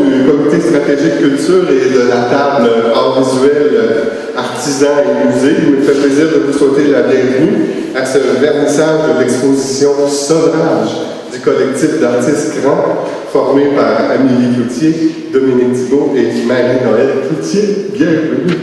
du comité stratégique culture et de la table art visuel, artisans et musées, il me fait plaisir de vous souhaiter la bienvenue à ce vernissage de l'exposition Sauvage du collectif d'artistes grands formé par Amélie Cloutier, Dominique Thibault et Marie-Noël Cloutier. Bienvenue!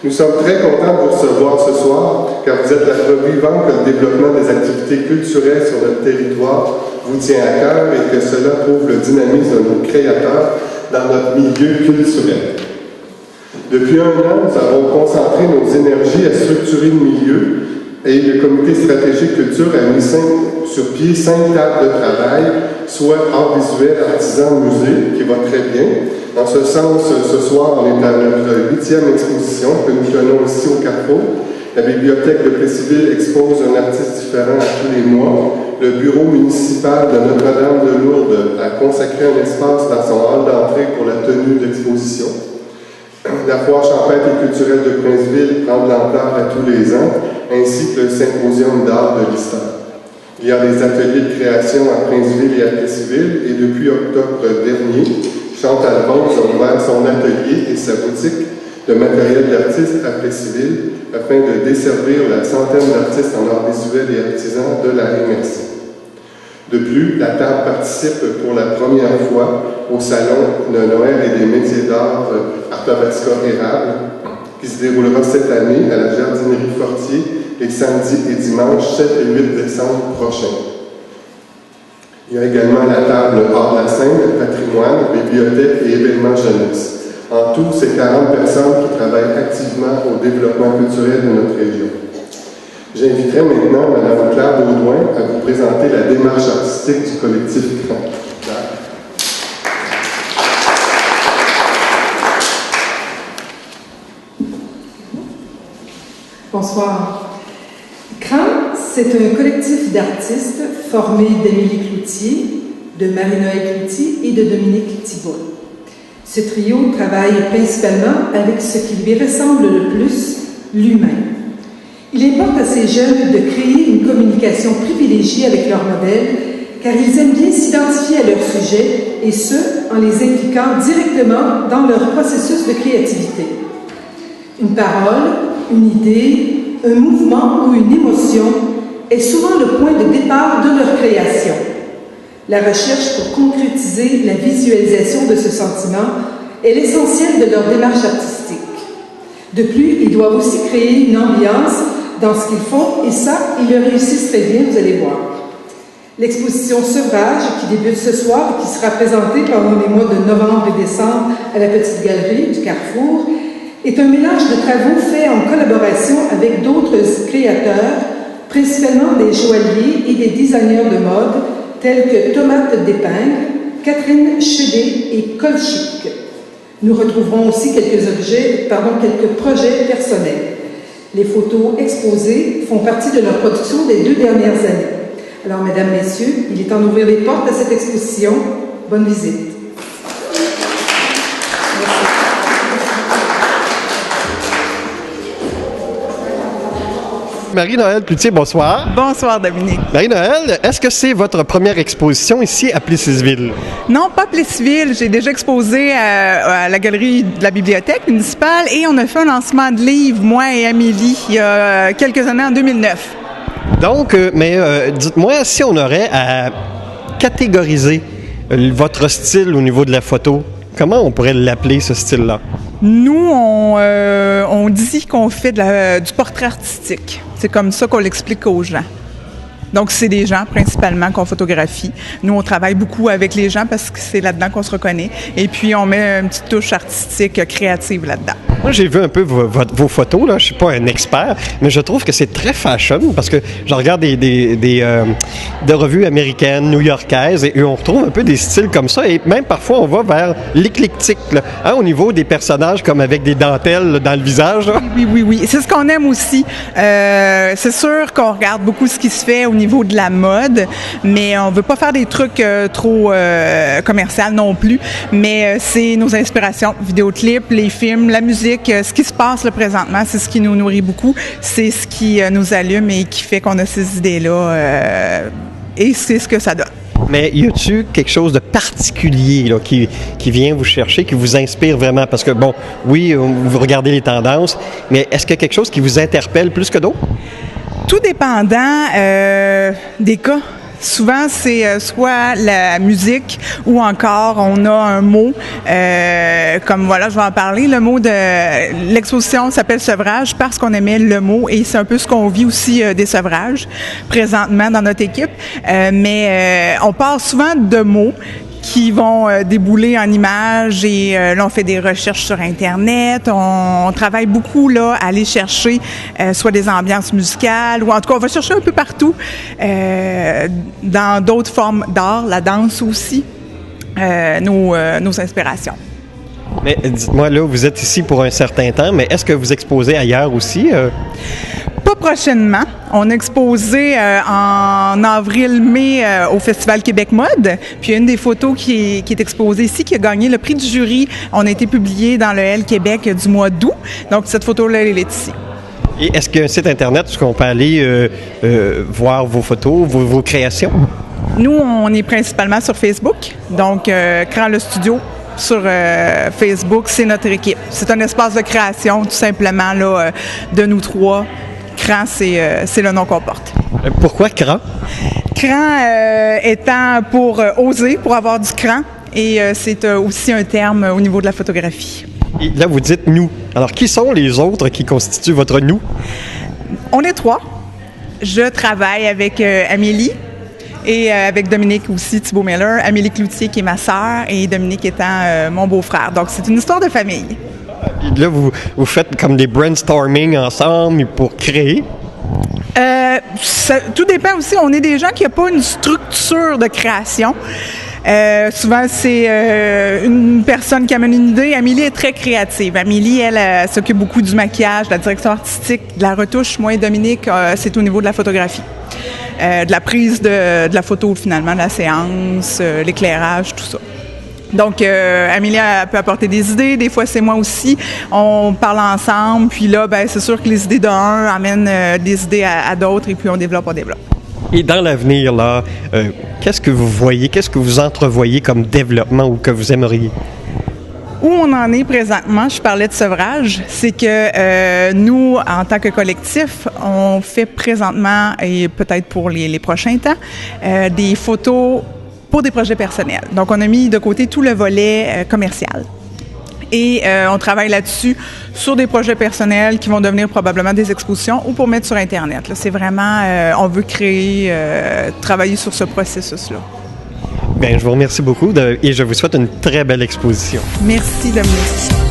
Nous sommes très contents de vous recevoir ce soir, car vous êtes la preuve vivante que le développement des activités culturelles sur notre territoire vous tient à cœur et que cela prouve le dynamisme de nos créateurs dans notre milieu culturel. Depuis un an, nous avons concentré nos énergies à structurer le milieu et le comité stratégique culture a mis sur pied 5 tables de travail, soit art visuel, artisan, musée, qui va très bien. En ce sens, ce soir, on est à notre 8e exposition que nous tenons ici au Carrefour. La bibliothèque de Plessisville expose un artiste différent à tous les mois. Le bureau municipal de Notre-Dame de Lourdes a consacré un espace dans son hall d'entrée pour la tenue d'exposition. La foire champêtre et culturelle de Princeville prend de l'ampleur à tous les ans, ainsi que le symposium d'art de l'histoire. Il y a des ateliers de création à Princeville et à Plessisville, et depuis octobre dernier, Chantal Vance a ouvert son atelier et sa boutique de matériel d'artistes à Plessisville afin de desservir la centaine d'artistes en art visuel et artisans de la MRC. De plus, la table participe pour la première fois au Salon de Noël et des métiers d'art Artovatica Érable, qui se déroulera cette année à la Jardinerie Fortier les samedis et dimanches 7 et 8 décembre prochains. Il y a également la table hors de la scène, patrimoine, bibliothèque et événements jeunesse. En tout, c'est 40 personnes qui travaillent activement au développement culturel de notre région. J'inviterai maintenant Mme Claire Baudouin à vous présenter la démarche artistique du collectif CRAN. Bonsoir. CRAN, c'est un collectif d'artistes formé d'Amélie Cloutier, de Marie-Noël Cloutier et de Dominique Thibault. Ce trio travaille principalement avec ce qui lui ressemble le plus, l'humain. Il importe à ces jeunes de créer une communication privilégiée avec leurs modèles, car ils aiment bien s'identifier à leur sujet, et ce, en les impliquant directement dans leur processus de créativité. Une parole, une idée, un mouvement ou une émotion est souvent le point de départ de leur création. La recherche pour concrétiser la visualisation de ce sentiment est l'essentiel de leur démarche artistique. De plus, ils doivent aussi créer une ambiance dans ce qu'ils font, et ça, ils le réussissent très bien, vous allez voir. L'exposition Sevrage, qui débute ce soir et qui sera présentée pendant les mois de novembre et décembre à la Petite Galerie du Carrefour, est un mélange de travaux faits en collaboration avec d'autres créateurs, principalement des joailliers et des designers de mode, tels que Tomate Despingles, Catherine Chédé et Colchic. Nous retrouverons aussi quelques projets personnels. Les photos exposées font partie de leur production des 2 dernières années. Alors, mesdames, messieurs, il est temps d'ouvrir les portes à cette exposition. Bonne visite. Marie-Noël Cloutier, bonsoir. Bonsoir, Dominique. Marie-Noël, est-ce que c'est votre première exposition ici à Plessisville? Non, pas Plessisville. J'ai déjà exposé à la galerie de la bibliothèque municipale et on a fait un lancement de livre, moi et Amélie, il y a quelques années, en 2009. Donc, dites-moi, si on aurait à catégoriser votre style au niveau de la photo, comment on pourrait l'appeler, ce style-là? Nous, on dit qu'on fait du portrait artistique. C'est comme ça qu'on l'explique aux gens. Donc, c'est des gens principalement qu'on photographie. Nous, on travaille beaucoup avec les gens parce que c'est là-dedans qu'on se reconnaît. Et puis, on met une petite touche artistique créative là-dedans. Moi, j'ai vu un peu vos photos, là. Je suis pas un expert, mais je trouve que c'est très fashion parce que je regarde des revues américaines, new-yorkaises, et on retrouve un peu des styles comme ça. Et même parfois, on va vers l'éclectique, là, hein, au niveau des personnages comme avec des dentelles là, dans le visage. Là. Oui. C'est ce qu'on aime aussi. C'est sûr qu'on regarde beaucoup ce qui se fait au niveau de la mode, mais on veut pas faire des trucs trop commerciaux non plus. Mais c'est nos inspirations, vidéoclips, les films, la musique, ce qui se passe là, présentement, c'est ce qui nous nourrit beaucoup, c'est ce qui nous allume et qui fait qu'on a ces idées-là et c'est ce que ça donne. Mais y a-tu quelque chose de particulier là, qui vient vous chercher, qui vous inspire vraiment? Parce que, bon, oui, vous regardez les tendances, mais est-ce qu'il y a quelque chose qui vous interpelle plus que d'autres? Tout dépendant des cas. Souvent, c'est soit la musique ou encore on a un mot, comme voilà, je vais en parler. Le mot de l'exposition s'appelle sevrage parce qu'on aimait le mot et c'est un peu ce qu'on vit aussi des sevrages présentement dans notre équipe. Mais on part souvent de mots qui vont débouler en images et là, on fait des recherches sur Internet. On travaille beaucoup là à aller chercher soit des ambiances musicales ou en tout cas, on va chercher un peu partout dans d'autres formes d'art, la danse aussi, nos inspirations. Mais dites-moi, là, vous êtes ici pour un certain temps, mais est-ce que vous exposez ailleurs aussi? Pas prochainement. On a exposé en avril-mai au Festival Québec Mode. Puis une des photos qui est exposée ici, qui a gagné le prix du jury, on a été publié dans le L Québec du mois d'août. Donc cette photo-là, elle est ici. Et est-ce qu'il y a un site Internet où on peut aller voir vos photos, vos créations? Nous, on est principalement sur Facebook. Donc, Cran le Studio sur Facebook, c'est notre équipe. C'est un espace de création, tout simplement, là, de nous trois. Cran, c'est le nom qu'on porte. Pourquoi Cran? Cran étant pour oser, pour avoir du cran. Et c'est aussi un terme au niveau de la photographie. Et là, vous dites « nous ». Alors, qui sont les autres qui constituent votre « nous »? On est trois. Je travaille avec Amélie et avec Dominique aussi, Thibault Miller. Amélie Cloutier qui est ma sœur et Dominique étant mon beau-frère. Donc, c'est une histoire de famille. Et là, vous faites comme des brainstorming ensemble pour créer? Tout dépend aussi. On est des gens qui n'ont pas une structure de création. Souvent, c'est une personne qui amène une idée. Amélie est très créative. Amélie, elle s'occupe beaucoup du maquillage, de la direction artistique, de la retouche. Moi et Dominique, c'est au niveau de la photographie. De la prise de la photo, finalement, de la séance, l'éclairage, tout ça. Donc, Amélie peut apporter des idées. Des fois, c'est moi aussi. On parle ensemble. Puis là, ben, c'est sûr que les idées d'un amènent des idées à d'autres. Et puis, on développe. Et dans l'avenir, là, qu'est-ce que vous voyez, qu'est-ce que vous entrevoyez comme développement ou que vous aimeriez? Où on en est présentement, je parlais de sevrage, c'est que nous, en tant que collectif, on fait présentement, et peut-être pour les prochains temps, des photos pour des projets personnels. Donc, on a mis de côté tout le volet commercial. Et on travaille là-dessus sur des projets personnels qui vont devenir probablement des expositions ou pour mettre sur Internet. Là, c'est vraiment, on veut créer, travailler sur ce processus-là. Bien, je vous remercie beaucoup et je vous souhaite une très belle exposition. Merci, Dominique.